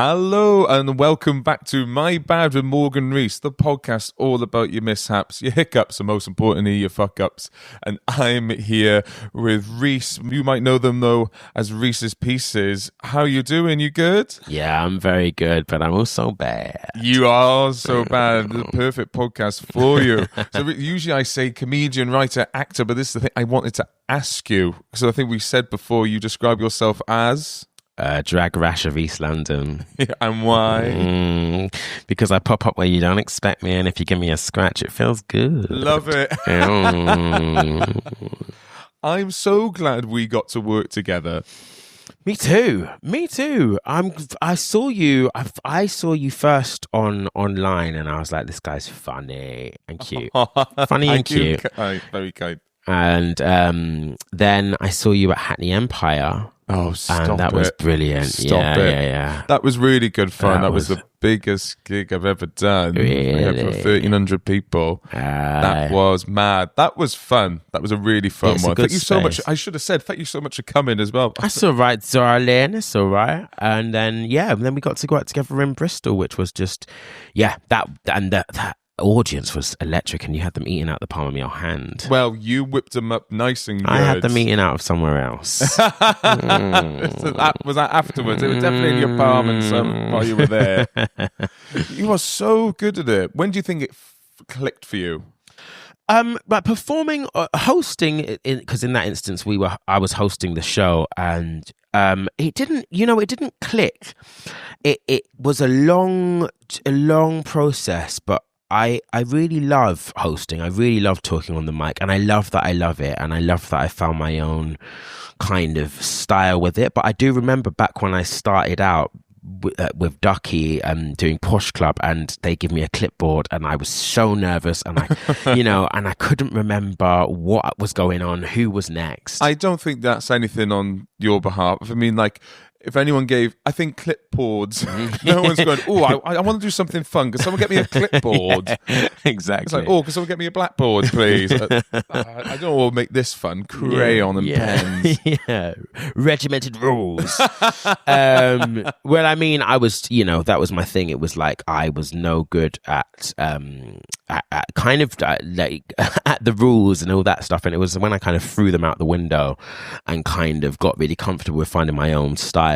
Hello and welcome back to My Bad with Morgan Rees, the podcast all about your mishaps, your hiccups, and most importantly, your fuck-ups. And I'm here with Rhys. You might know them, though, as Rhys Pieces. How you doing? You good? Yeah, I'm very good, but I'm also bad. You are so bad. The perfect podcast for you. So usually I say comedian, writer, actor, but this is the thing I wanted to ask you. So I think we said before, you describe yourself as... Drag rash of East London. And why? Because I pop up where you don't expect me, and if you give me a scratch, it feels good. Love it. I'm so glad we got to work together. Me too. I saw you first online, and I was like, this guy's funny and cute. Funny and cute. Very kind. And then I saw you at Hackney Empire. Oh, stop it. And that was brilliant. Stop it. Yeah. That was really good fun. That was the biggest gig I've ever done. Really? We had for 1,300 people. That was mad. That was fun. That was a really fun one. Thank you so much. I should have said thank you so much for coming as well. That's all right, darling. It's all right. And then, we got to go out together in Bristol, which was just, that audience was electric, and you had them eating out the palm of your hand. Well, you whipped them up nice and good. I had them eating out of somewhere else. So was that afterwards? It was definitely in your palm and some while you were there. You are so good at it. When do you think it clicked for you? But performing, hosting, because in that instance I was hosting the show, and it didn't click. It was a long process, but I really love hosting. I really love talking on the mic, and I love that I love it, and I love that I found my own kind of style with it. But I do remember back when I started out with Ducky doing Posh Club, and they give me a clipboard, and I was so nervous, and I and I couldn't remember what was going on, who was next. I don't think that's anything on your behalf. I mean, like, if anyone gave, I think, clipboards, no one's going, I want to do something fun. Can someone get me a clipboard? Yeah, exactly. It's like, can someone get me a blackboard, please? I don't want to make this fun. Crayon and pens. Yeah. Regimented rules. Well, I mean, I was, that was my thing. It was like I was no good at kind of like at the rules and all that stuff. And it was when I kind of threw them out the window and kind of got really comfortable with finding my own style.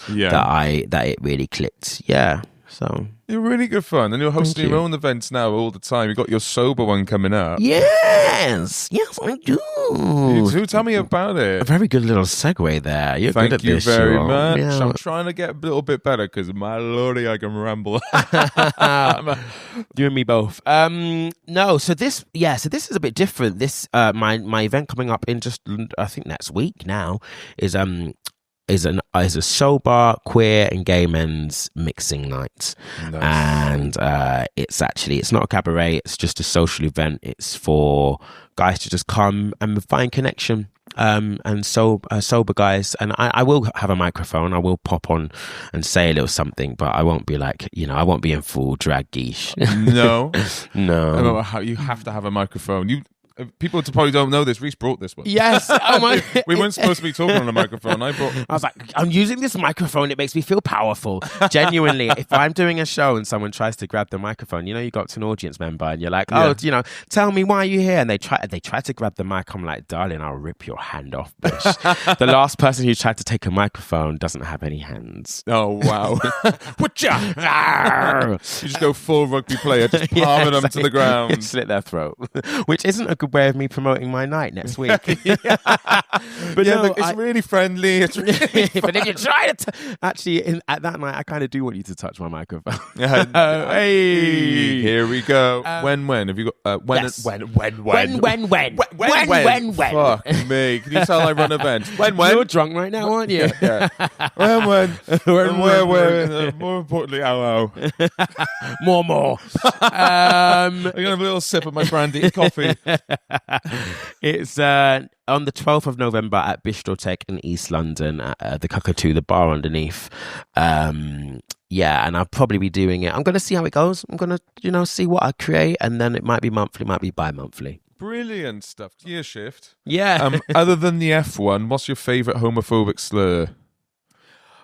That it really clicked. Yeah. So you're really good fun, and you're hosting your own events now all the time. You've got your sober one coming up. Yes, I do. You do? Tell me about it. A very good little segue there. You're good at this. Thank you very much. Yeah. I'm trying to get a little bit better because my lordy, I can ramble. You and me both. So this is a bit different. This my event coming up in just, I think, next week now is a sober, queer and gay men's mixing night. Nice. And it's not a cabaret, it's just a social event. It's for guys to just come and find connection, and sober guys. And I will have a microphone, I will pop on and say a little something, but I won't be like, I won't be in full drag geesh. No. No. You have to have a microphone. People probably don't know this. Rhys brought this one. Yes. Oh my. We weren't supposed to be talking on a microphone. I was like, I'm using this microphone. It makes me feel powerful. Genuinely, if I'm doing a show and someone tries to grab the microphone, you got to an audience member and you're like, tell me why you're here. And they try to grab the mic. I'm like, darling, I'll rip your hand off, bitch. The last person who tried to take a microphone doesn't have any hands. Oh, wow. You just go full rugby player, just palming them to the ground. Slit their throat. Which isn't a good way of me promoting my night next week. But it's really friendly. It's really but if you try to actually at that night, I kind of do want you to touch my microphone. Hey, here we go. When have you got? When? Fuck me! Can you tell I run events? When? You're drunk right now, aren't you? Yeah. When? More importantly, how? More. I'm gonna have a little sip of my brandy coffee. It's on the 12th of November at Bistro Tech in East London at the Cockatoo, the bar underneath. And I'll probably be doing it. I'm going to see how it goes. I'm going to, see what I create, and then it might be monthly, might be bi-monthly. Brilliant stuff. Gear shift. Yeah. Other than the F1, what's your favourite homophobic slur?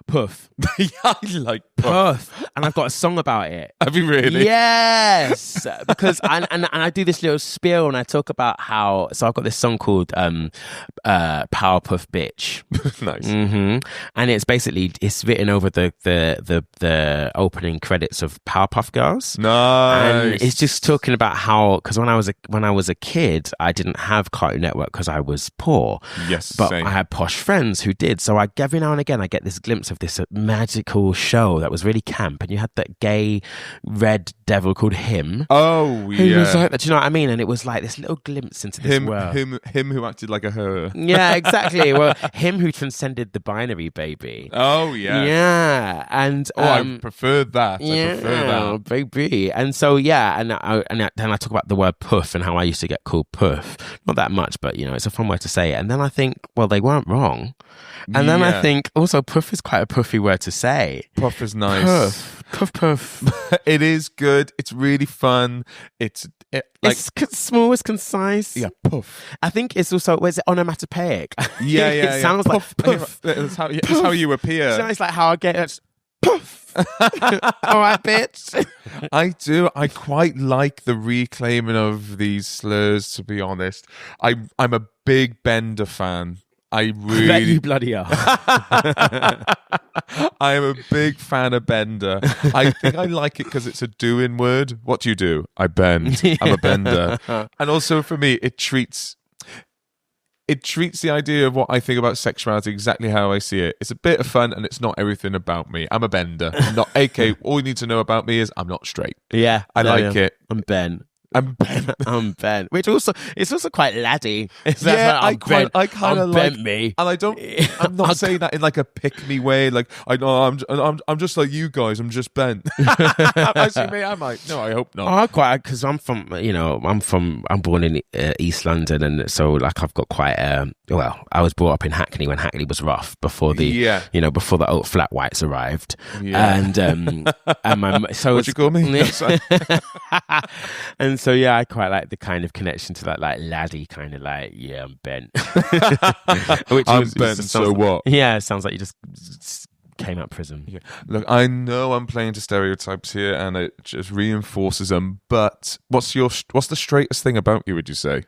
puff. Yeah, I like puff. Puff. And I've got a song about it. Have you really? Yes. Because and I do this little spiel and I talk about how, so I've got this song called Powerpuff Bitch. Nice. And it's basically, it's written over the opening credits of Powerpuff Girls. Nice. And it's just talking about how, because when I was a kid, I didn't have Cartoon Network because I was poor. Yes, but same. I had posh friends who did. So every now and again, I get this glimpse of this magical show that was really camp, and you had that gay red devil called Him. Oh, Who yeah. was like, do you know what I mean? And it was like this little glimpse into this world. Him who acted like a her. Yeah, exactly. Well, him who transcended the binary, baby. Oh, yeah. Yeah, and I preferred that. yeah, I prefer that. baby. And so yeah, and then I talk about the word puff and how I used to get called puff. Not that much, but it's a fun way to say it. And then I think, well, they weren't wrong. And then I think also puff is quite a puffy word to say. Puff is nice. Puff. It is good. It's really fun. It's small, it's concise. Yeah, puff. I think it's also, is it onomatopoeic? Yeah. It sounds puff, like puff. That's how you appear. So it's like how I get it. Puff. All right, bitch. I do. I quite like the reclaiming of these slurs, to be honest. I'm a big Bender fan. I Bet you bloody are. I am a big fan of Bender. I think I like it because it's a doing word. What do you do? I bend. I'm a bender. And also for me, it treats the idea of what I think about sexuality exactly how I see it. It's a bit of fun and it's not everything about me. I'm a bender. Not AK. All you need to know about me is I'm not straight. Yeah. I like it. I'm Ben. I'm Ben. I'm Ben. Which also, it's also quite laddie. Yeah, I kind of like me. And I'm not saying that in like a pick me way. Like I know I'm just like you guys. I'm just Ben. I see me. I'm like, no, I hope not. I quite, because I'm born in East London, and so like I've got quite I was brought up in Hackney when Hackney was rough before before the old flat whites arrived. Yeah. And my so what'd you call me? And so yeah, I quite like the kind of connection to that like laddie kind of like, yeah, I'm bent. I'm bent, so what? Yeah, it sounds like you just came out of prison. Yeah. Look, I know I'm playing to stereotypes here and it just reinforces them, but what's the straightest thing about you, would you say?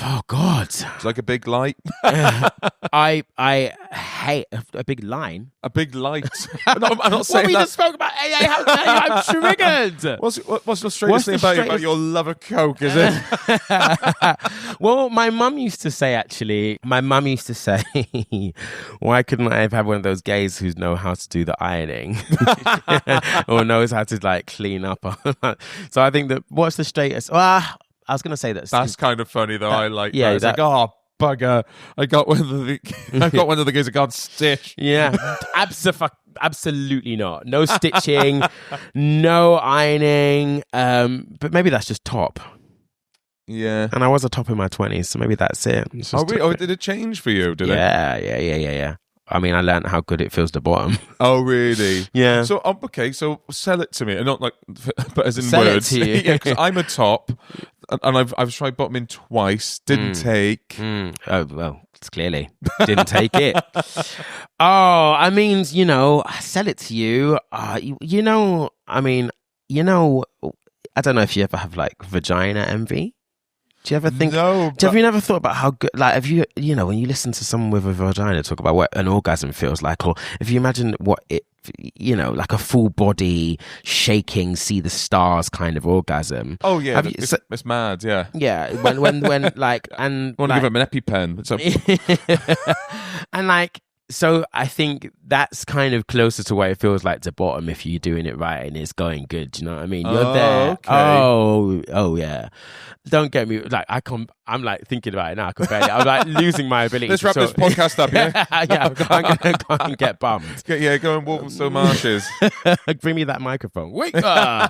Oh God! It's like a big light. I hate a big line. A big light. I'm not saying we that. just spoke about AA. How dare you? I'm triggered. What's the straightest thing about you? About your love of coke? Is it? Well, my mum used to say. Actually, my mum used to say, "Why couldn't I have had one of those gays who know how to do the ironing, or knows how to like clean up?" So I think that what's the straightest? I was going to say that. That's kind of funny, though. I like yeah, that. It's like, oh, bugger. I got one of the guys that can't stitch. Yeah. Absolutely not. No stitching, no ironing. But maybe that's just top. Yeah. And I was a top in my 20s, so maybe that's it. Did it change for you? Did it? Yeah. I mean, I learned how good it feels to bottom. Oh, really? Yeah. So, okay, so sell it to me. And not like, but as in sell words. It to you. Yeah, because I'm a top, and I've tried bottoming twice. Didn't take. Oh, well, it's clearly didn't take it. Oh, I mean, sell it to you. I mean, I don't know if you ever have like vagina envy. Do you ever think? No. Have you never thought about how good? Like, have you? When you listen to someone with a vagina talk about what an orgasm feels like, or if you imagine what it, like a full body shaking, see the stars kind of orgasm. Oh yeah, it's mad. Yeah. Yeah. When like and I want to give him an EpiPen. And like. So I think that's kind of closer to what it feels like to bottom if you're doing it right and it's going good. Do you know what I mean? You're there. Okay. Oh yeah. Don't get me like I'm like thinking about it now. I'm like losing my ability. Let's wrap this podcast up. Yeah. Yeah. I'm gonna go and get bummed. Yeah. Go and walk some marshes. Bring me that microphone. Wait. Yeah.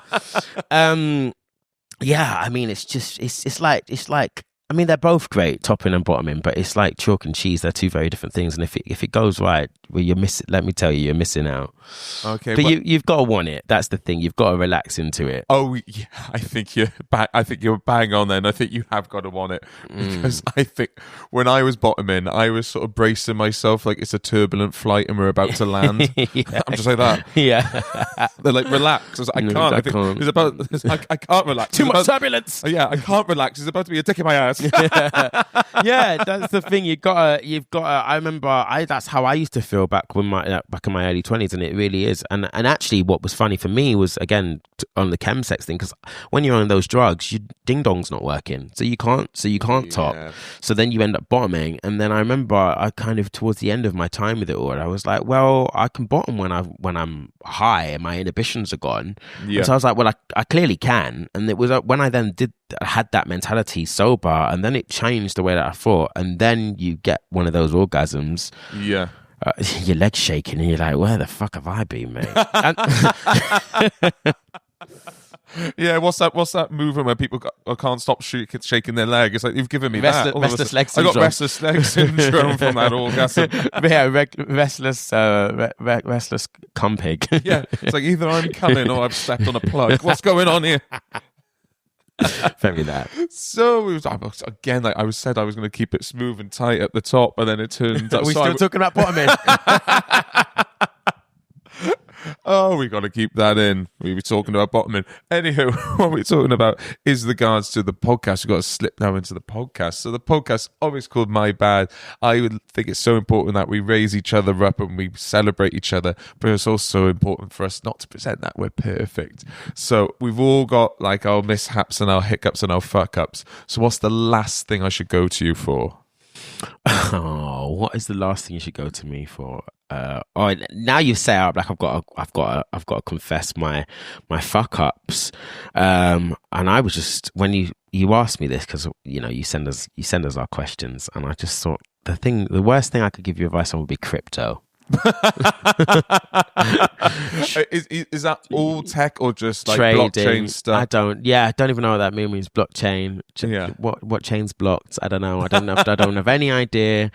I mean, it's just it's like I mean, they're both great, topping and bottoming, but it's like chalk and cheese. They're two very different things. And if it goes right, well, you're missing. Let me tell you, you're missing out. Okay, but you've got to want it. That's the thing. You've got to relax into it. Oh, yeah, I think you're bang on. Then I think you have got to want it, because I think when I was bottoming, I was sort of bracing myself like it's a turbulent flight and we're about to land. Yeah. I'm just like that. Yeah, they're like, relax. I can't. I think it's about. I can't relax. Too much turbulence. Yeah, I can't relax. It's about to be a dick in my ass. Yeah, that's the thing. You've got to. I remember. That's how I used to feel back in my early 20s, and it really is. And actually, what was funny for me was, again, on the chemsex thing, because when you're on those drugs, your ding dong's not working, so you can't top. So then you end up bottoming. And then I remember, I kind of towards the end of my time with it all, I was like, well, I can bottom when I'm high and my inhibitions are gone. Yeah. And so I was like, well, I clearly can. And it was when I then had that mentality sober, and then it changed the way that I thought. And then you get one of those orgasms. Yeah. Your legs shaking and you're like, where the fuck have I been, mate? Yeah, what's that movement where people can't stop shaking their leg? It's like, you've given me restless leg syndrome. I got restless leg syndrome from that orgasm. Yeah, restless cum pig. Yeah, it's like either I'm coming or I've stepped on a plug. What's going on here? Very that. So it was, again, like I said, I was going to keep it smooth and tight at the top, and then it turned. Are we still talking about bottoming? Oh, we got to keep that in. We were talking about bottoming. Anywho, what we're talking about is regards to the podcast. We've got to slip now into the podcast. So the podcast always called My Bad. I would think it's so important that we raise each other up and we celebrate each other, but it's also important for us not to present that we're perfect. So we've all got like our mishaps and our hiccups and our fuck ups. So what's the last thing I should go to you for? Oh, what is the last thing you should go to me for? Now you say I've got to confess my fuck ups. And I was just, when you asked me this, because you send us our questions, and I just thought the worst thing I could give you advice on would be crypto. Is that all tech or just like trading, blockchain stuff? I don't even know what that means. Blockchain. Yeah. What chain's blocked? I don't know. I don't have any idea.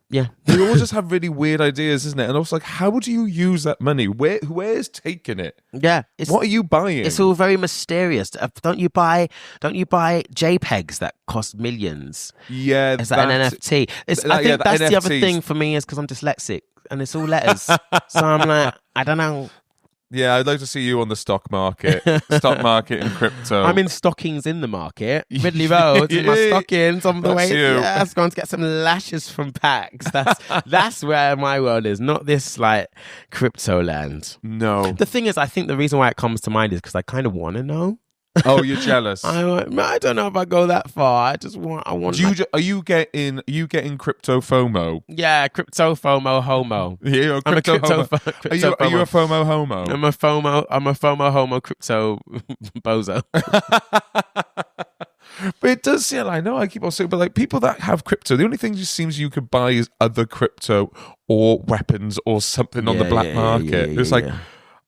Yeah. We all just have really weird ideas, isn't it? And also, like, how do you use that money? Where's taking it? Yeah. What are you buying? It's all very mysterious. Don't you buy JPEGs that cost millions? Yeah. Is that an NFT? I think that's NFTs. The other thing for me is because I'm dyslexic and it's all letters. So I'm like, I don't know. Yeah, I'd like to see you on the stock market and crypto. I'm in stockings in the market, Ridley Road, in my stockings on the way. Yeah, I was going to get some lashes from PAX. That's where my world is, not this like crypto land. No. The thing is, I think the reason why it comes to mind is because I kind of want to know. Oh, you're jealous. I don't know if I go that far. I want. Are you getting crypto FOMO? Yeah, crypto FOMO homo. Yeah, I'm a crypto FOMO. Are you a FOMO homo? I'm a FOMO homo crypto bozo. But it does seem, I know I keep on saying, but like people that have crypto, the only thing it seems you could buy is other crypto or weapons or something on the black market. It's like,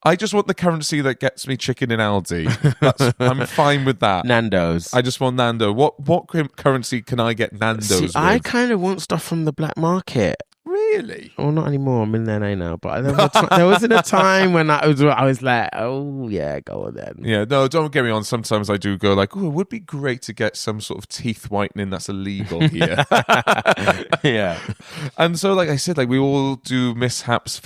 I just want the currency that gets me chicken in Aldi. I'm fine with that. Nando's. I just want Nando. What currency can I get Nando's with? I kind of want stuff from the black market. Really? Well, not anymore. I'm in there now. But there wasn't a time when I was like, oh, yeah, go on then. Yeah, no, don't get me on. Sometimes I do go like, oh, it would be great to get some sort of teeth whitening that's illegal here. Yeah. And so, like I said, like we all do mishaps,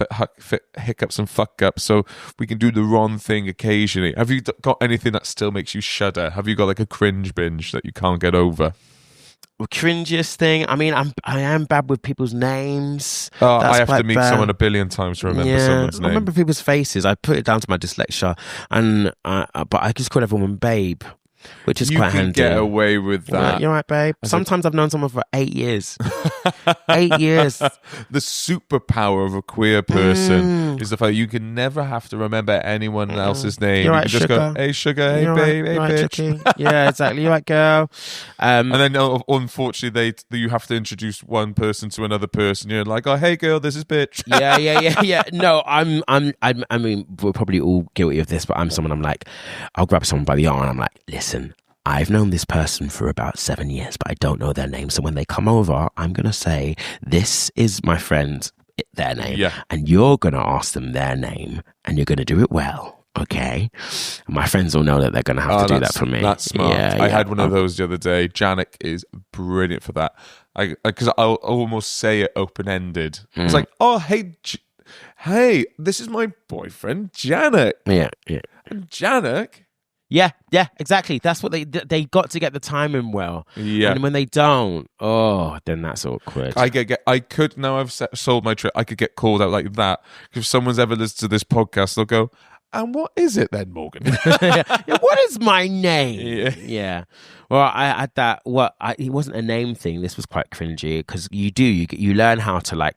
hiccups and fuck-ups, so we can do the wrong thing occasionally. Have you got anything that still makes you shudder? Have you got like a cringe binge that you can't get over? Well, cringiest thing. I mean, I am bad with people's names. Oh, I have to meet someone a billion times to remember someone's name. I remember people's faces. I put it down to my dyslexia, but I just call everyone babe, which is quite handy. You can get away with that. You're right, babe. Sometimes I've known someone for 8 years. 8 years. The superpower of a queer person is the fact you can never have to remember anyone else's name. You're you right, can just sugar. go, hey, sugar, hey, You're babe, right, hey, right, bitch. Chicky. Yeah, exactly. You're right, girl. And then, unfortunately, you have to introduce one person to another person. You're like, oh, hey, girl, this is bitch. Yeah. No, I mean, we're probably all guilty of this, but I'm like, I'll grab someone by the arm and I'm like, listen, I've known this person for about 7 years, but I don't know their name. So when they come over, I'm going to say, this is my friend, their name. Yeah. And you're going to ask them their name and you're going to do it well. Okay. My friends all know that they're going to have to do that for me. That's smart. I had one of those the other day. Janik is brilliant for that. Because I'll almost say it open-ended. It's like, oh, hey, this is my boyfriend, Janik. Yeah. And Janik... Yeah, exactly. That's what they got to get the timing well. Yeah. And when they don't, then that's awkward. I could, now I've sold my trip, I could get called out like that. If someone's ever listened to this podcast, they'll go, and what is it then, Morgan? What is my name? Yeah. Well, I had that. It wasn't a name thing. This was quite cringy because you learn how to like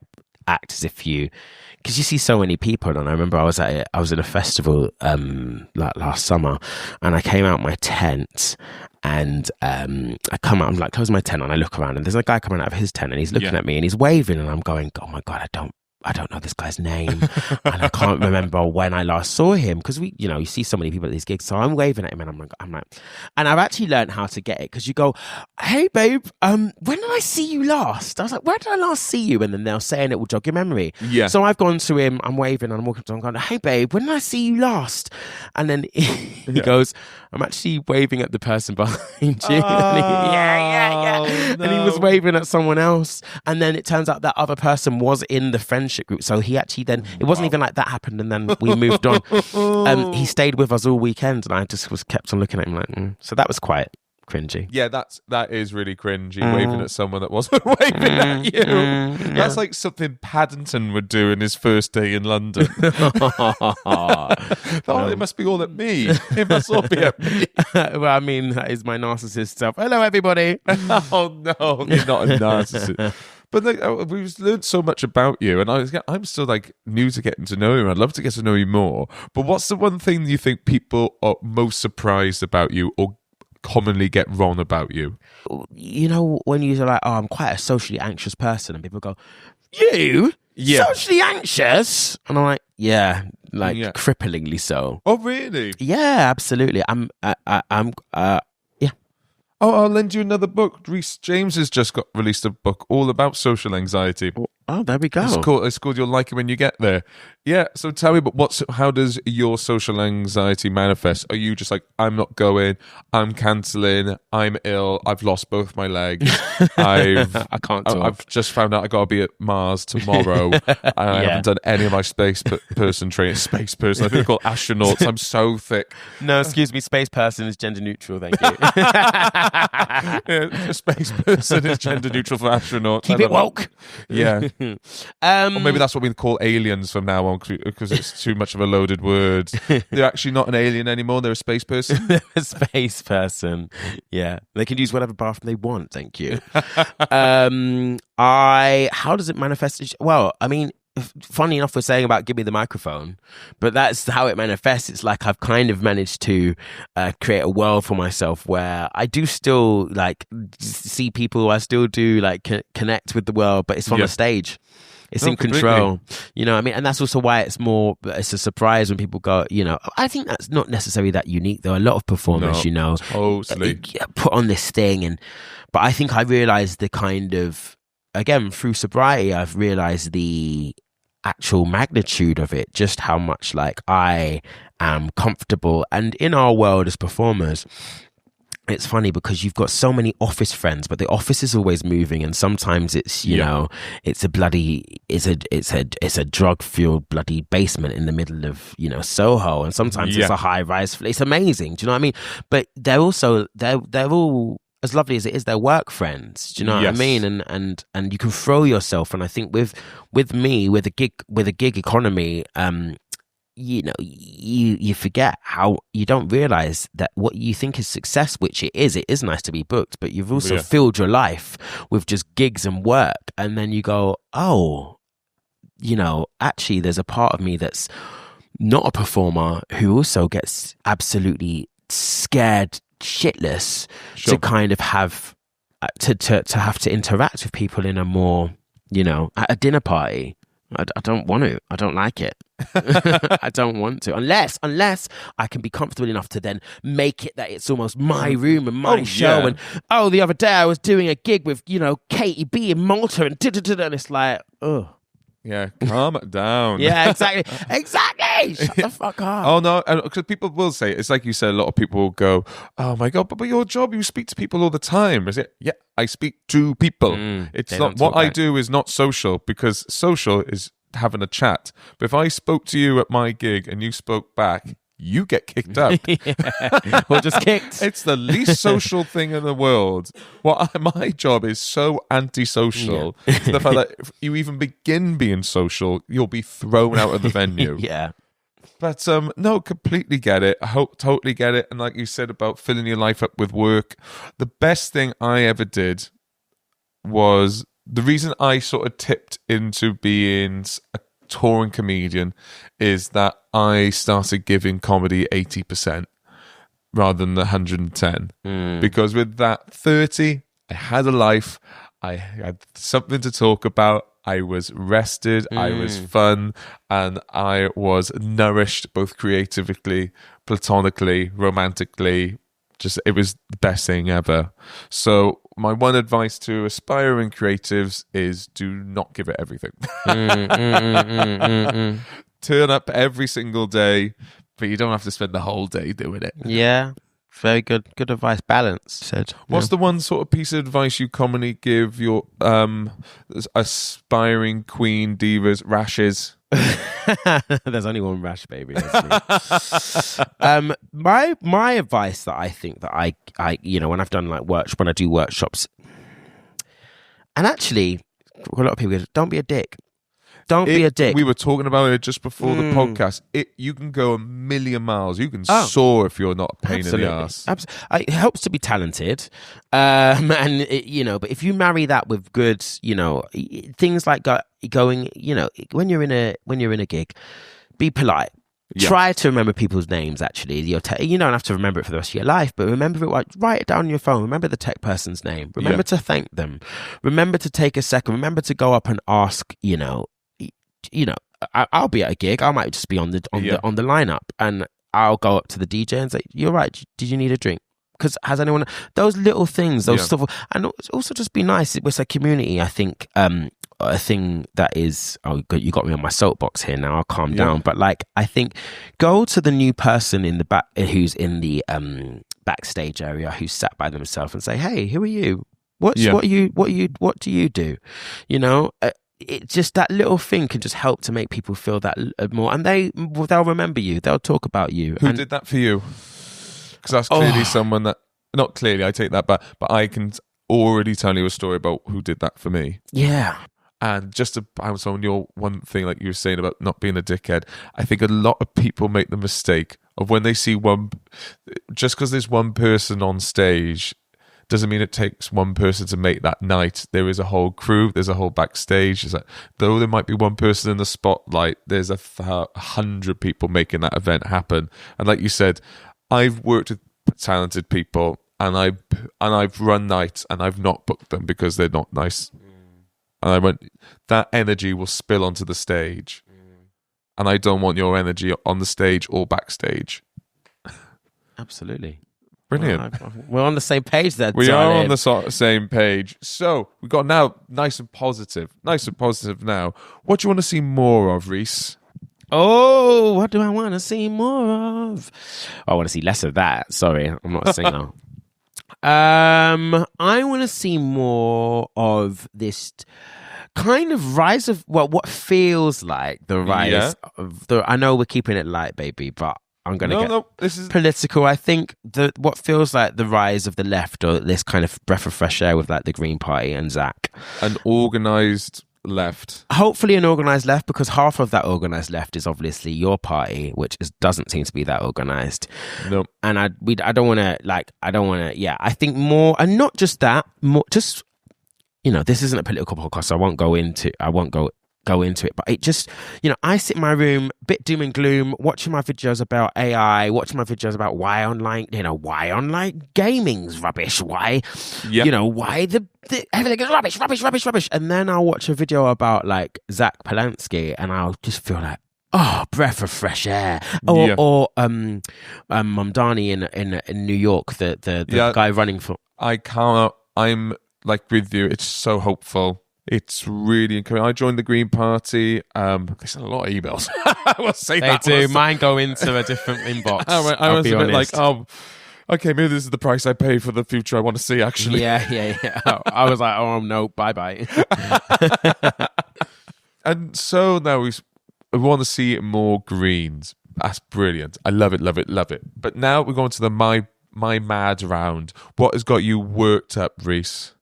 act as if because you see so many people. And I remember I was in a festival like last summer, and I came out my tent, and I come out, I'm like, close my tent, and I look around, and there's a guy coming out of his tent, and he's looking at me, and he's waving, and I'm going, oh my God, I don't know this guy's name, and I can't remember when I last saw him, because you see so many people at these gigs. So I'm waving at him, and I'm like, and I've actually learned how to get it, because you go, hey babe, when did I see you last? I was like, where did I last see you? And then they'll say, and it will jog your memory. Yeah. So I've gone to him, I'm waving, and I'm walking to him, going, hey babe, when did I see you last? And then he goes, I'm actually waving at the person behind you. Yeah. No. And he was waving at someone else, and then it turns out that other person was in the friendship group. So he actually then, it wasn't even like that happened and then we moved on. He stayed with us all weekend, and I just was kept on looking at him like, So that was quite cringy. Yeah, that is really cringy, waving at someone that wasn't waving at you. That's like something Paddington would do in his first day in London. It must be all at me. It must all be at me. Well, I mean, that is my narcissist self. Hello, everybody. Oh no, you're not a narcissist. But we've learned so much about you, and I'm still like new to getting to know you. I'd love to get to know you more. But what's the one thing you think people are most surprised about you, or commonly get wrong about you? You know, when you're like, oh, I'm quite a socially anxious person, and people go, you? Yeah. Socially anxious? And I'm like, yeah, cripplingly so. Oh, really? Yeah, absolutely. Oh, I'll lend you another book. Rhys James has just released a book all about social anxiety. Oh, there we go. It's called You'll Like It When You Get There. Yeah, so tell me, but how does your social anxiety manifest? Are you just like, I'm not going, I'm cancelling, I'm ill, I've lost both my legs, I can't talk. I've just found out I got to be at Mars tomorrow, I haven't done any of my space person training. Space person, I think they're called astronauts. I'm so thick. No, excuse me, space person is gender neutral, thank you. Yeah, space person is gender neutral for astronauts. Keep it woke. Yeah. Or maybe that's what we call aliens from now on, because it's too much of a loaded word. They're actually not an alien anymore. They're a space person. They're a space person. Yeah. They can use whatever bathroom they want. Thank you. How does it manifest? Well, I mean, funny enough, we're saying about give me the microphone, but that's how it manifests. It's like I've kind of managed to create a world for myself where I do still like see people. I still do like connect with the world, but it's from a stage. It's in control, you know what I mean? And that's also why it's a surprise when people go, you know, I think that's not necessarily that unique though. A lot of performers, you know, totally put on this thing, but I think I realized the kind of, again, through sobriety, I've realized the actual magnitude of it, just how much like I am comfortable. And in our world as performers, it's funny because you've got so many office friends, but the office is always moving, and sometimes it's you know it's a drug fueled bloody basement in the middle of Soho, and sometimes it's a high rise. It's amazing, do you know what I mean? But they're also they're all, as lovely as it is, they're work friends. Do you know what I mean? And you can throw yourself. And I think with me, with a gig economy, you forget how you don't realize that what you think is success, which it is nice to be booked, but you've also filled your life with just gigs and work. And then you go, oh, actually there's a part of me that's not a performer who also gets absolutely scared shitless to kind of have to have to interact with people in a more at a dinner party, I don't want to. I don't like it. I don't want to. Unless I can be comfortable enough to then make it that it's almost my room and my show. Yeah. And the other day I was doing a gig with, Katie B in Malta and it's like, oh. Yeah, calm it down. Yeah, exactly. Shut the fuck up. Oh, no, because people will say, it's like you said, a lot of people will go, oh my God, but your job, you speak to people all the time. Is it? Yeah, I speak to people. It's not, what I do is not social, because social is having a chat. But if I spoke to you at my gig and you spoke back, you get kicked out. Or just kicked. It's the least social thing in the world. My job is so antisocial. Yeah. To the fact that if you even begin being social, you'll be thrown out of the venue. Yeah. But no, completely get it. Totally get it. And like you said about filling your life up with work, the best thing I ever did was, the reason I sort of tipped into being a touring comedian is that I started giving comedy 80% rather than the 110. Because with that 30, I had a life, I had something to talk about, I was rested, I was fun, and I was nourished both creatively, platonically, romantically. Just, it was the best thing ever. So my one advice to aspiring creatives is do not give it everything. Turn up every single day, but you don't have to spend the whole day doing it. Yeah, very good advice. Balance, said. What's the one sort of piece of advice you commonly give your aspiring queen divas, rashes? There's only one rash, baby. My advice that I think that I when I've done when I do workshops, and actually a lot of people go, don't be a dick. Don't be a dick. We were talking about it just before the podcast. You can go a million miles. You can soar if you're not a pain in the ass. It helps to be talented, and but if you marry that with good, things like going, when you're in a gig, be polite. Yeah. Try to remember people's names. Actually, you don't have to remember it for the rest of your life, but remember it. Write it down on your phone. Remember the tech person's name. Remember to thank them. Remember to take a second. Remember to go up and ask. I'll be at a gig. I might just be on the lineup, and I'll go up to the DJ and say, "You're right. Did you need a drink? Because has anyone?" Those little things, those stuff, and also just be nice. It was a community. I think a thing that is. Oh, you got me on my soapbox here. Now I'll calm down. But I think go to the new person in the back who's in the backstage area who's sat by themselves and say, "Hey, who are you? What do you do? It just, that little thing can just help to make people feel that more, and they'll remember you. They'll talk about you. Who did that for you? Because that's clearly someone that, not clearly, I take that back, but I can already tell you a story about who did that for me. Yeah. And just to bounce on your one thing, like you were saying about not being a dickhead, I think a lot of people make the mistake of when they see just because there's one person on stage doesn't mean it takes one person to make that night. There is a whole crew. There's a whole backstage. It's like, though there might be one person in the spotlight, there's 100 people making that event happen. And like you said, I've worked with talented people, and I've run nights, and I've not booked them because they're not nice. And I went, that energy will spill onto the stage, and I don't want your energy on the stage or backstage. Absolutely. Brilliant. We're on the same page there. We are on the same page. So we've got now nice and positive now. What do you want to see more of, Rhys? Oh, what do I want to see more of? I want to see less of that. Sorry, I'm not a singer. I want to see more of this kind of rise of what feels like the rise of the. I know we're keeping it light, baby, but I'm going to this is political. I think what feels like the rise of the left, or this kind of breath of fresh air with the Green Party and Zach. An organised left. Hopefully an organised left, because half of that organised left is obviously your party, which doesn't seem to be that organised. Nope. And I don't want to, I think more, and not just that, more just, this isn't a political podcast, so I won't go go into it, but it just, I sit in my room, bit doom and gloom, watching my videos about AI, watching my videos about why online gaming's rubbish, why why the everything is rubbish, and then I'll watch a video about like Zach Polanski and I'll just feel like, oh, breath of fresh air. Or Mamdani in New York, the guy running for. I'm like with you. It's so hopeful. It's really encouraging. I joined the Green Party. There's a lot of emails. I will say they that. Do. Mine go into a different inbox. I was a bit like, okay, maybe this is the price I pay for the future I want to see, actually. Yeah. I was like, oh, no, bye-bye. And so now we want to see more greens. That's brilliant. I love it. But now we're going to the my mad round. What has got you worked up, Rhys?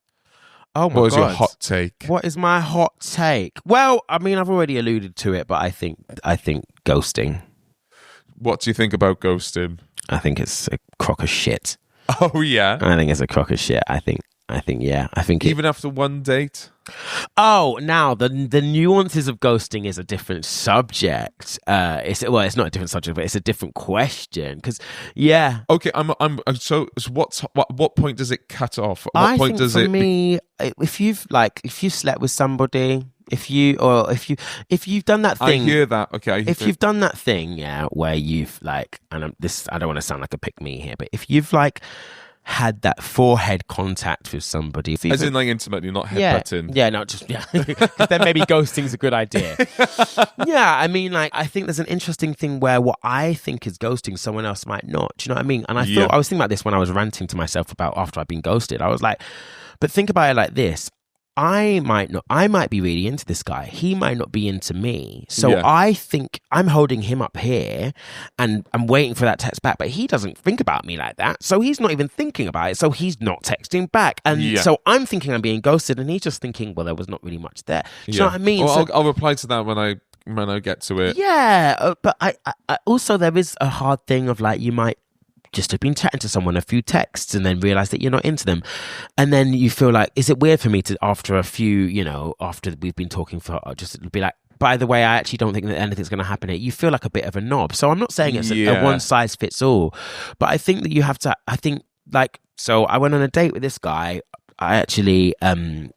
Oh my God. What is your hot take? What is my hot take? Well, I mean, I've already alluded to it, but I think ghosting. What do you think about ghosting? I think it's a crock of shit. Oh, yeah? I think it's a crock of shit. I think even after one date? Oh, now the nuances of ghosting is a different subject. It's not a different subject, but it's a different question. Because okay, so what point does it cut off? What point does it? For me, if you've slept with somebody, if you've done that thing, I hear that. Okay, if you've done that thing, where you've like, and I don't want to sound like a pick me here, but if you've like had that forehead contact with somebody, as in like intimately, not headbutting. Because then maybe ghosting's a good idea. I mean, like, I think there's an interesting thing where what I think is ghosting, someone else might not. Do you know what I mean? And I was thinking about this when I was ranting to myself about after I'd been ghosted. I was like, but think about it like this. I might be really into this guy. He might not be into me. So I think I'm holding him up here and I'm waiting for that text back, but he doesn't think about me like that. So he's not even thinking about it. So he's not texting back. And so I'm thinking I'm being ghosted and he's just thinking, well, there was not really much there. Do you know what I mean? Well, I'll reply to that when I get to it. Yeah. But I also, there is a hard thing of like, you might just have been chatting to someone, a few texts, and then realize that you're not into them. And then you feel like, is it weird for me to, after a few, after we've been talking for, just be like, by the way, I actually don't think that anything's going to happen here. You feel like a bit of a knob. So I'm not saying it's a one size fits all, but I think that you have to, so I went on a date with this guy. I actually, met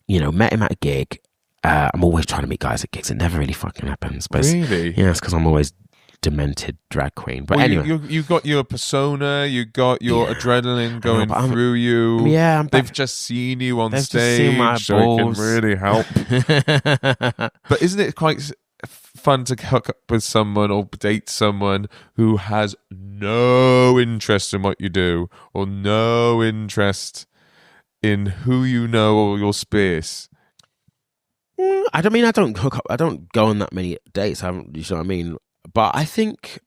him at a gig. I'm always trying to meet guys at gigs. It never really fucking happens. But really? Yeah, it's because I'm always demented drag queen. But anyway, you got your persona, you got your adrenaline going through you. Yeah, they've just seen you on stage, just seen my so balls. it can really help. But isn't it quite fun to hook up with someone or date someone who has no interest in what you do or no interest in who you know or your space? I don't hook up. I don't go on that many dates. You know what I mean? But I think,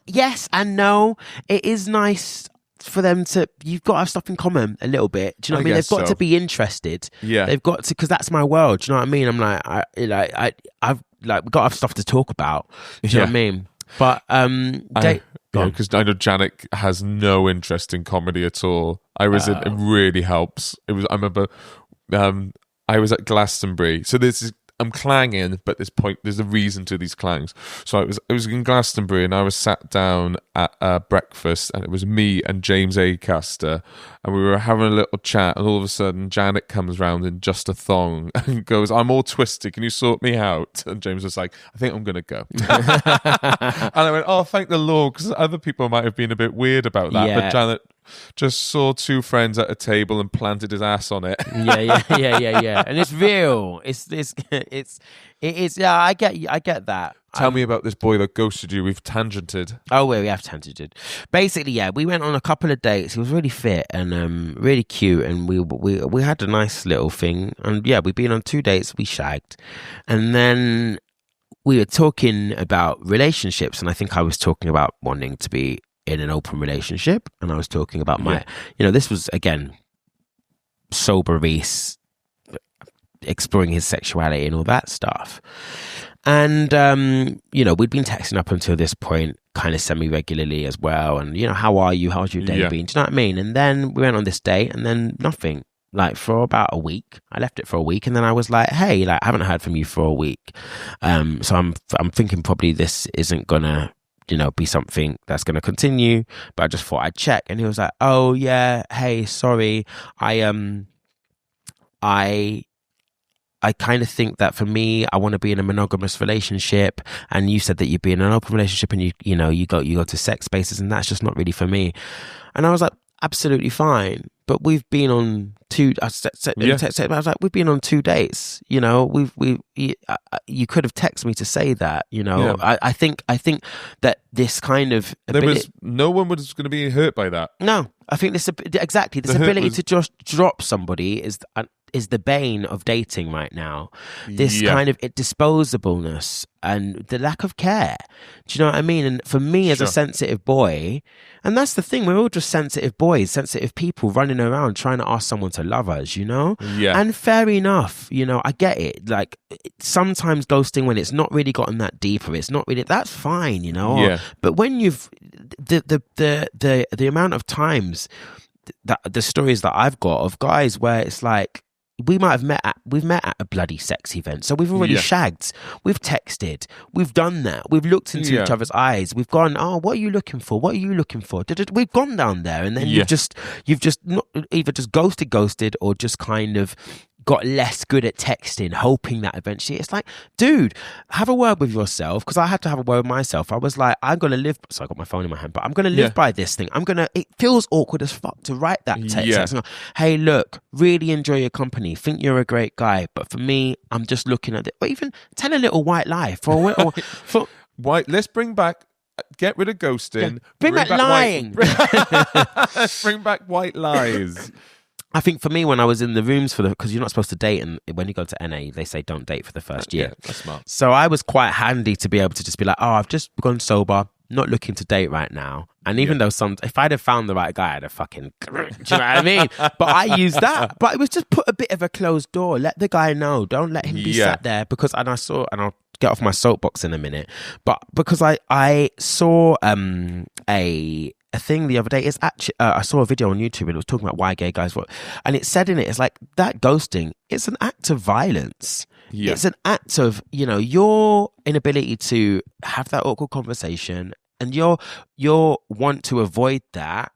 yes and no. It is nice for them to, you've got to have stuff in common a little bit. Do you know what I mean? They've got to be interested. Yeah. They've got to, because that's my world. Do you know what I mean? I'm like, we've got to have stuff to talk about. You know what I mean? But, because I know Janet has no interest in comedy at all. It really helps. I remember, I was at Glastonbury. So I'm clanging, but there's a reason to these clangs. So I was in Glastonbury and I was sat down at breakfast and it was me and James Acaster and we were having a little chat and all of a sudden Janet comes round in just a thong and goes, "I'm all twisted, can you sort me out?" And James was like, "I think I'm going to go." And I went, "Oh, thank the Lord," because other people might have been a bit weird about that. Yeah. But Janet just saw two friends at a table and planted his ass on it. Yeah. And it's real. It is. Yeah, I get that. Tell me about this boy that ghosted you. We've tangented. Oh, we have tangented. Basically, yeah, we went on a couple of dates. He was really fit and really cute, and we had a nice little thing. And yeah, we've been on 2 dates. We shagged, and then we were talking about relationships. And I think I was talking about wanting to be in an open relationship, and I was talking about this was again sober Rhys exploring his sexuality and all that stuff. And, we'd been texting up until this point kind of semi-regularly as well. And, how are you? How's your day been? Do you know what I mean? And then we went on this date and then nothing. like for about a week. I left it for a week, and then I was like, hey, like I haven't heard from you for a week. So I'm thinking probably this isn't gonna, be something that's gonna continue. But I just thought I'd check. And he was like, oh yeah, hey, sorry, I kind of think that for me, I want to be in a monogamous relationship, and you said that you'd be in an open relationship, and you go to sex spaces, and that's just not really for me. And I was like, absolutely fine, but we've been on two. I was like, we've been on 2 dates. You could have texted me to say that. Yeah. I think that this kind of no one was going to be hurt by that. No, I think this ability to just drop somebody is the bane of dating right now. This kind of disposableness and the lack of care. Do you know what I mean? And for me as a sensitive boy, and that's the thing, we're all just sensitive boys, sensitive people running around trying to ask someone to love us, Yeah. And fair enough, I get it. Like sometimes ghosting when it's not really gotten that deep, or it's not really, that's fine, Yeah. But when you've the amount of times that the stories that I've got of guys where it's like, we've met at a bloody sex event, so we've already shagged, we've texted, we've done that, we've looked into each other's eyes, we've gone, oh, what are you looking for, we've gone down there, and then you've just not either just ghosted or just kind of got less good at texting, hoping that eventually it's like, dude, have a word with yourself, because I had to have a word with myself. I was like, I'm gonna live, so I got my phone in my hand, but I'm gonna live by this thing. It feels awkward as fuck to write that text. Hey, look, really enjoy your company, think you're a great guy, but for me, I'm just looking at it. Or even tell a little white lie for White. Let's bring back. Get rid of ghosting. Bring back lying. Bring back white lies. I think for me, when I was in the rooms because you're not supposed to date, and when you go to NA, they say don't date for the first year. Yeah, that's smart. So I was quite handy to be able to just be like, oh, I've just gone sober, not looking to date right now. And even though if I'd have found the right guy, I'd have fucking, do you know what I mean? But I used that. But it was just put a bit of a closed door. Let the guy know. Don't let him be sat there, and I'll get off my soapbox in a minute. But because I saw a thing the other day, is actually I saw a video on YouTube, and it was talking about why gay guys work, and it said in it, it's like that ghosting, it's an act of violence. It's an act of your inability to have that awkward conversation, and your want to avoid that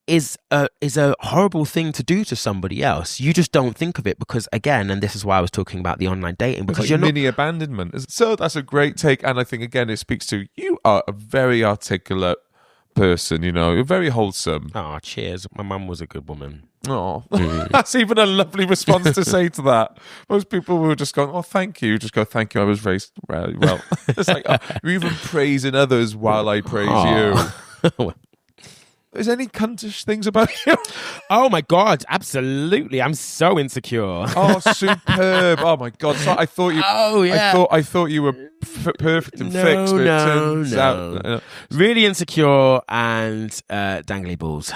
is a horrible thing to do to somebody else. You just don't think of it because, again, and this is why I was talking about the online dating, because you're mini abandonment. So that's a great take, and I think again it speaks to you are a very articulate person, you're very wholesome. Oh, cheers. My mum was a good woman. Oh, that's even a lovely response to say to that. Most people will just go, oh, thank you. Just go, thank you. I was raised well. It's like, you're even praising others while I praise you. Is there any cuntish things about you? Oh my God, absolutely! I'm so insecure. Oh, superb! Oh my God! So I thought you. Oh yeah. I thought you were perfect and fixed. But it turns out, really insecure and dangly balls.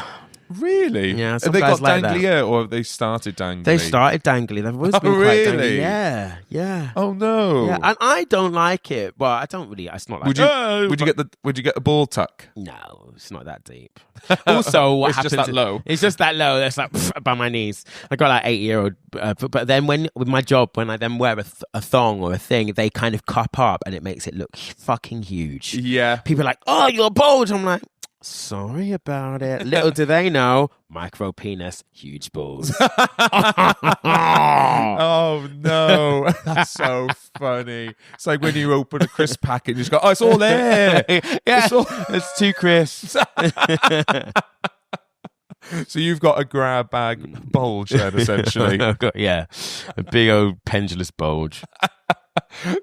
Really? Yeah. Have they got like dangly that. hair, or have they started dangly? They started dangly. They've always been really? quite dangly. Yeah. Yeah. Oh no. Yeah. And I don't like it. Well, I don't really. It's not like. Would you get a ball tuck? No, it's not that deep. Also, what happens? It's just that low. It's just that low. That's like by my knees. I got like 8-year-old. But then with my job, when I then wear a thong or a thing, they kind of cup up, and it makes it look fucking huge. Yeah. People are like, "Oh, you're bald." I'm like, sorry about it. Little do they know, micro penis, huge balls. Oh no, that's so funny. It's like when you open a crisp packet, you just go, "Oh, it's all there." Yeah, it's too crisps. So you've got a grab bag bulge then, essentially. I've got, a big old pendulous bulge.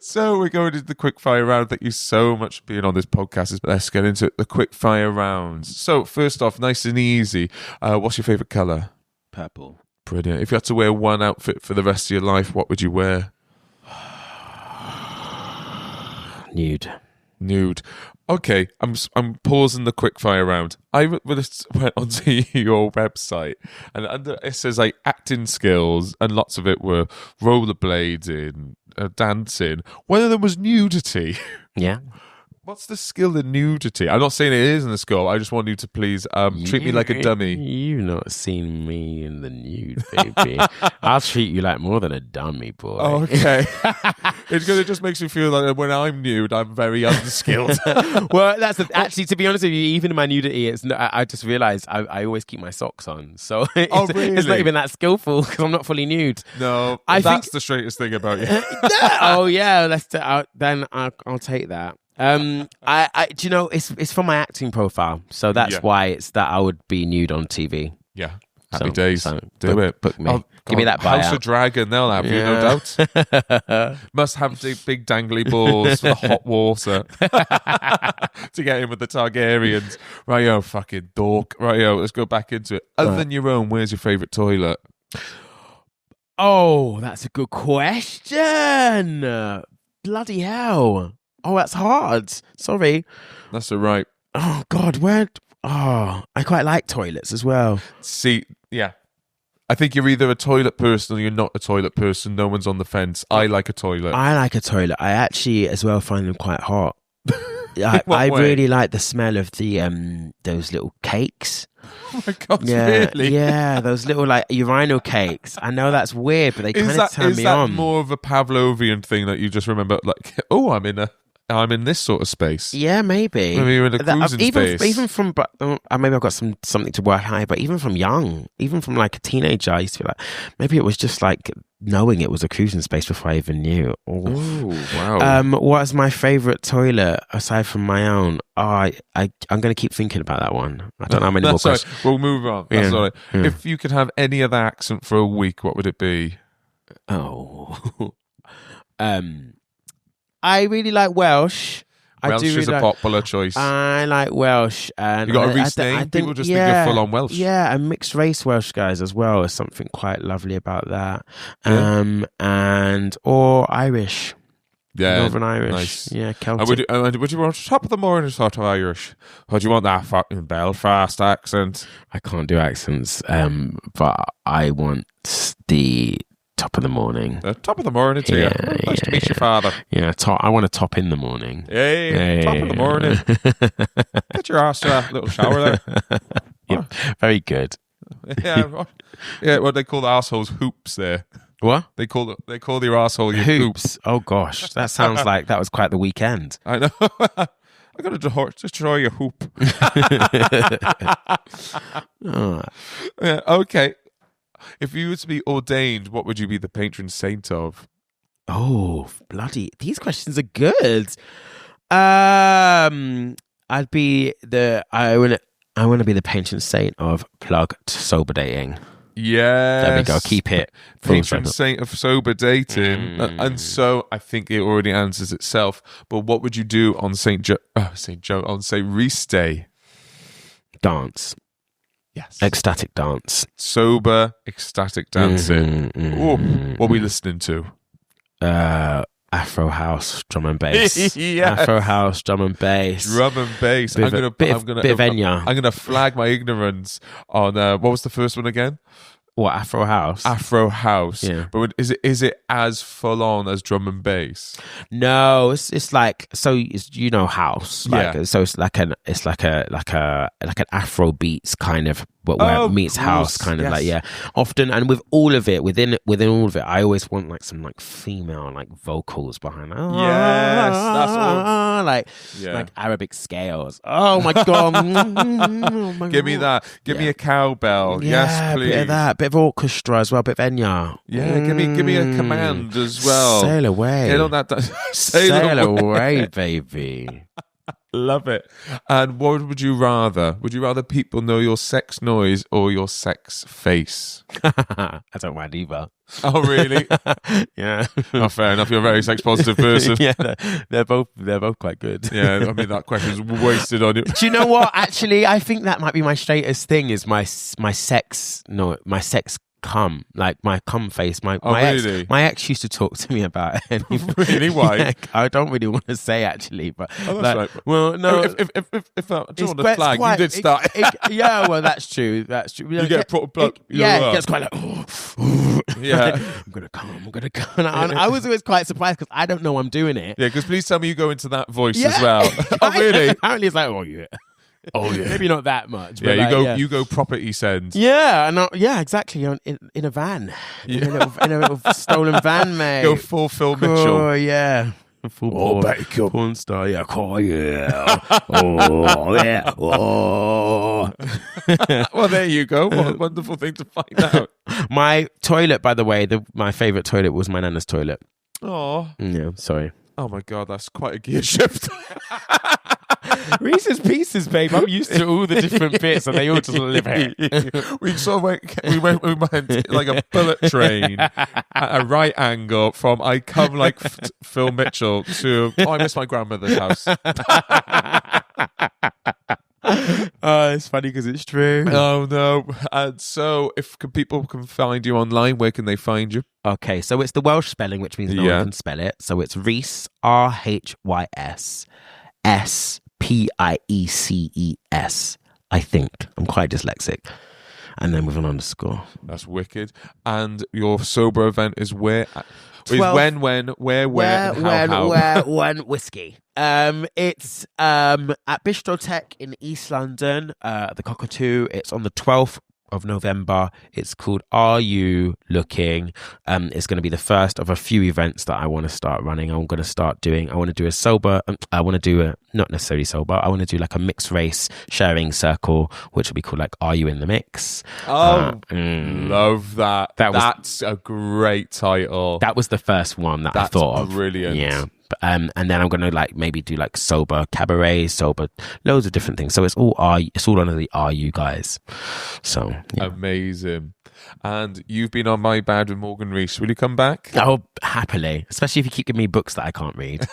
So we're going into the quickfire round. Thank you so much for being on this podcast. Let's get into it. The quickfire rounds. So first off, nice and easy. What's your favourite colour? Purple. Brilliant. If you had to wear one outfit for the rest of your life, what would you wear? Nude. Okay, I'm pausing the quickfire round. I went onto your website, and under it says like acting skills, and lots of it were rollerblading, dancing. One of them was nudity. Yeah. What's the skill in nudity? I'm not saying it isn't a skill. I just want you to please treat me like a dummy. You've not seen me in the nude, baby. I'll treat you like more than a dummy, boy. Okay. It just makes me feel like when I'm nude, I'm very unskilled. Well, actually, to be honest with you, even in my nudity, it's not, I just realised I always keep my socks on. So it's not even that skillful because I'm not fully nude. No, that's the straightest thing about you. Oh, yeah. Then I'll take that. Do you know, it's from my acting profile, so that's why it's that I would be nude on TV. Yeah, happy days. Do book, it. Book me. Give me that buyout. House of Dragon, they'll have you, no doubt. Must have big dangly balls for the hot water to get in with the Targaryens. Right, yo, fucking dork. Right, yo, let's go back into it. Other than your own, where's your favourite toilet? Oh, that's a good question. Bloody hell. Oh, that's hard. Sorry. That's all right. Oh, God, I quite like toilets as well. See, yeah. I think you're either a toilet person or you're not a toilet person. No one's on the fence. I like a toilet. I like a toilet. I actually, as well, find them quite hot. I really like the smell of the those little cakes. Oh my God, yeah, really? Yeah, those little like urinal cakes. I know that's weird, but they kind of turn me on. Is that more of a Pavlovian thing that you just remember, like, oh, I'm in this sort of space? Yeah, maybe. Maybe you're in a cruising space. Even from, maybe I've got something to work high, but even from young, even from like a teenager, I used to be like, maybe it was just like knowing it was a cruising space before I even knew. Oh, wow. What's my favourite toilet aside from my own? I'm going to keep thinking about that one. I don't know how many more questions. We'll move on. That's all right. Yeah. If you could have any other accent for a week, what would it be? Oh. I really like Welsh. Welsh is a popular choice. I like Welsh. And you got a Rhys name? People just think you're full on Welsh. Yeah, and mixed race Welsh guys as well is something quite lovely about that. Yeah. Or Irish. Yeah, Northern Irish. Nice. Yeah, Celtic. Would you want top of the morning sort of Irish? Or do you want that fucking Belfast accent? I can't do accents, but I want the top of the morning. Top of the morning to you. Nice to meet your father. Yeah, I want a top in the morning. Hey, top of the morning. Get your ass to that little shower there. Yep, very good. Yeah, what they call the assholes hoops there. What? They call your asshole your hoops. Oh gosh, that sounds like that was quite the weekend. I know. I got to destroy your hoop. Yeah, okay. If you were to be ordained, what would you be the patron saint of? Oh, bloody! These questions are good. I want to be the patron saint of plug sober dating. Yes. There we go. Keep it. Patron saint of sober dating. And so I think it already answers itself. But what would you do on St. Rhys Day? Dance. Yes. Ecstatic dance. Sober, ecstatic dancing. Oh, what are we listening to? Afro house, drum and bass. Yes. Afro house, drum and bass. Drum and bass. I'm gonna Enya. I'm gonna flag my ignorance on what was the first one again? What, Afro house? Afro house. Yeah. But is it as full on as drum and bass? No, it's like, so it's, house. Like, yeah. So it's like an Afro beats kind of, but where it meets house kind of, like, yeah. Often, and with all of it, within all of it, I always want like some like female like vocals behind it. Yes, that's all. Like Arabic scales. Oh my God. Give me that. Give me a cowbell. Yeah, yes, please. Bit of that. Bit of orchestra as well. Bit of Enya. Yeah, give me a command as well. Sail away. Get on that. Sail away, baby. Love it. And what would you rather? Would you rather people know your sex noise or your sex face? I don't mind either. Oh, really? Yeah. Oh, fair enough. You're a very sex positive person. Yeah, they're both quite good. Yeah, I mean, that question's wasted on you. Do you know what? Actually, I think that might be my straightest thing is my sex cum, like my cum face. My really? my ex used to talk to me about it. Really? Why? Yeah, I don't really want to say actually, but that's right. Well, no. If I just want to flag, you did start. Yeah, well, that's true. That's true. You get proper blood. It gets quite like, yeah. I'm gonna come. And I was always quite surprised because I don't know I'm doing it. Yeah, because please tell me you go into that voice as well. Oh, really? Apparently, it's like, oh yeah. Oh yeah, maybe not that much. But You go proper East End. Yeah, exactly. You're in a van, in a little stolen van, mate. Go full Phil Mitchell. Oh yeah, full porn star. Yeah, oh yeah, oh yeah, oh. Well, there you go. What a wonderful thing to find out. My toilet, by the way, my favourite toilet was my nana's toilet. Oh, yeah. Sorry. Oh my God, that's quite a gear shift. Rhys Pieces, babe. I'm used to all the different bits, and they all just live here. We went like a bullet train at a right angle from I come like Phil Mitchell to I miss my grandmother's house. It's funny because it's true. Oh no! And so, if people can find you online, where can they find you? Okay, so it's the Welsh spelling, which means no one can spell it. So it's Rhys, Rhys, Spieces. I think I'm quite dyslexic, and then with an underscore. That's wicked. And your sober event is where? Is when, where, when whiskey. It's at Bistro Tech in East London, the Cockatoo. It's on the 12th of November. It's called Are You Looking? It's going to be the first of a few events that I want to start running. I want to do a sober. I want to do a not necessarily sober. I want to do like a mixed race sharing circle, which will be called like Are You in the Mix? Love that. That's a great title. That was the first one that I thought of. Brilliant. Yeah. And then I'm gonna like maybe do like sober cabaret, sober, loads of different things. So it's all under the Are You guys. So yeah. Amazing. And you've been on My Bad with Morgan Rees. Will you come back? Oh, happily. Especially if you keep giving me books that I can't read.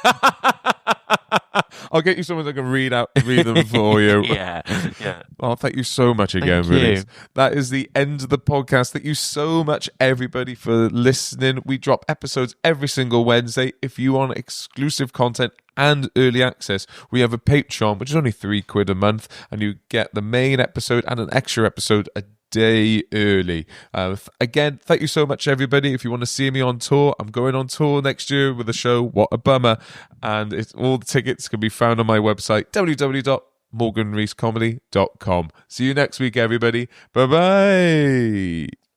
I'll get you someone that can read them for you. Yeah. Oh, thank you so much again, Rhys. That is the end of the podcast. Thank you so much, everybody, for listening. We drop episodes every single Wednesday. If you want exclusive content and early access, we have a Patreon, which is only £3 a month, and you get the main episode and an extra episode a day early. Again, thank you so much, everybody. If you want to see me on tour, I'm going on tour next year with the show What a Bummer, and all the tickets can be found on my website www.morganreescomedy.com. See you next week, everybody. Bye bye.